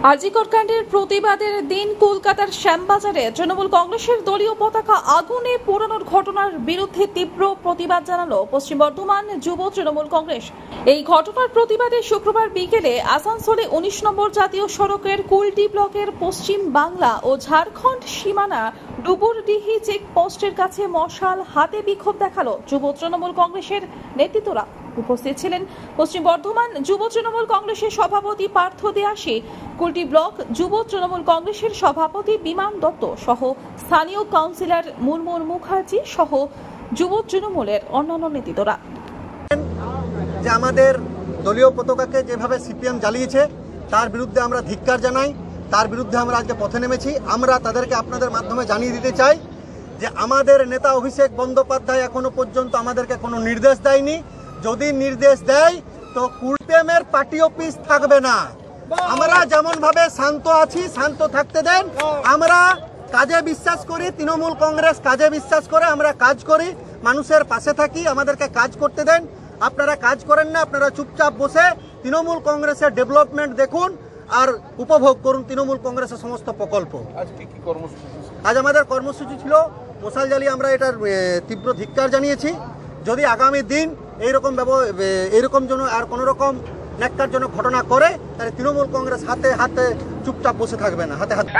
আরজিকর কাণ্ডের প্রতিবাদের দিন কলকাতার শ্যামবাজারে তৃণমূল কংগ্রেসের দলীয় পতাকা আগুনে পোড়ানোর ঘটনার বিরুদ্ধে তীব্র প্রতিবাদ জানালো পশ্চিম বর্ধমান যুব তৃণমূল কংগ্রেস। এই ঘটনার প্রতিবাদে শুক্রবার বিকেলে আসানসোলে ১৯ নম্বর জাতীয় সড়কের কুলটি ব্লকের পশ্চিম বাংলা ও ঝাড়খণ্ড সীমানা ডুবুরডিহি চেকপোস্টের কাছে মশাল হাতে বিক্ষোভ দেখালো যুব তৃণমূল কংগ্রেসের নেতৃত্বরা। উপস্থিত ছিলেন পশ্চিম বর্ধমান যুব তৃণমূল কংগ্রেসের সভাপতি পার্থ দেয়াশী, কুলটি ব্লক যুব তৃণমূল কংগ্রেসের সভাপতি বিমান দত্ত সহ স্থানীয় কাউন্সিলর মুনমুন মুখার্জি সহ যুব তৃণমূলের অন্যান্য নেতৃত্বরা। যে আমাদের দলীয় পতাকাকে যেভাবে সিপিএম জ্বালিয়েছে তার বিরুদ্ধে আমরা ধিক্কার জানাই, তার বিরুদ্ধে আমরা আজকে পথে নেমেছি। আমরা তাদেরকে আপনাদের মাধ্যমে জানিয়ে দিতে চাই যে আমাদের নেতা অভিষেক বন্দ্যোপাধ্যায় এখনো পর্যন্ত আমাদেরকে কোনো নির্দেশ দেয়নি। যদি নির্দেশ দেয় তো কুলটিএমের পার্টি অফিস থাকবে না। আমরা যেমন ভাবে শান্ত আছি শান্ত থাকতে দেন। আমরা কাজে বিশ্বাস করি, তৃণমূল কংগ্রেস কাজে বিশ্বাস করে, আমরা কাজ করি, মানুষের পাশে থাকি, আমাদেরকে কাজ করতে দেন। আপনারা কাজ করেন না, আপনারা চুপচাপ বসে তৃণমূল কংগ্রেসের ডেভেলপমেন্ট দেখুন আর উপভোগ করুন তৃণমূল কংগ্রেসের সমস্ত প্রকল্প। আজ আমাদের কর্মসূচি ছিল মশাল জ্বালিয়ে আমরা এটার তীব্র ধিক্কার জানিয়েছি। যদি আগামী দিন এইরকম যেন আর কোনো রকম ন্যাক্কারজনক ঘটনা করে তাহলে তৃণমূল কংগ্রেস হাতে হাতে চুপচাপ বসে থাকবে না। হাতে হাতে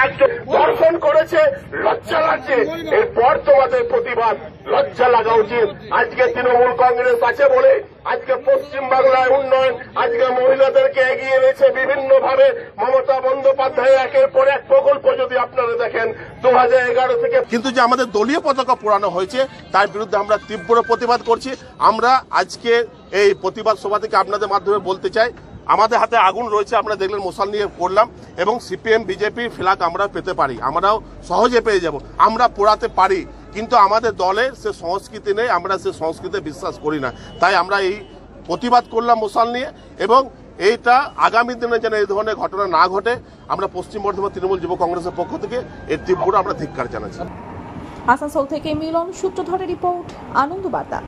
দর্শন করেছে, লজ্জা লাগছে। এরপর তোমাদের প্রতিবাদ লজ্জা লাগা উচিত। আজকে তৃণমূল কংগ্রেস আছে বলে আজকে পশ্চিম বাংলায় উন্নয়ন, আজকে মহিলাদেরকে এগিয়ে এনেছে বিভিন্ন ভাবে মমতা বন্দ্যোপাধ্যায় একের পর এক প্রকল্প। যদি আপনারা দেখেন 2011 থেকে কিন্তু যে আমাদের দলীয় পতাকা পোড়ানো হয়েছে তার বিরুদ্ধে আমরা তীব্র প্রতিবাদ করছি। আমরা আজকে এই প্রতিবাদ সভা থেকে আপনাদের মাধ্যমে বলতে চাই, আমাদের হাতে আগুন রয়েছে, আমরা দেখলেন মশাল নিয়ে করলাম, এবং সিপিএম বিজেপির ফ্ল্যাগ আমরা পেতে পারি, আমরাও সহজে পেয়ে যাব, আমরা পোড়াতে পারি, কিন্তু আমাদের দলের সে সংস্কৃতি নেই, আমরা সে সংস্কৃতিতে বিশ্বাস করি না। তাই আমরা এই প্রতিবাদ করলাম মশাল নিয়ে, এবং এইটা আগামী দিনে যেন এই ধরনের ঘটনা না ঘটে আমরা পশ্চিম বর্ধমান তৃণমূল যুব কংগ্রেসের পক্ষ থেকে এর তীব্র আমরা ধিক্কার জানাচ্ছি। আসানসোল থেকে মিলন সূত্রধরের রিপোর্ট, আনন্দ বার্তা।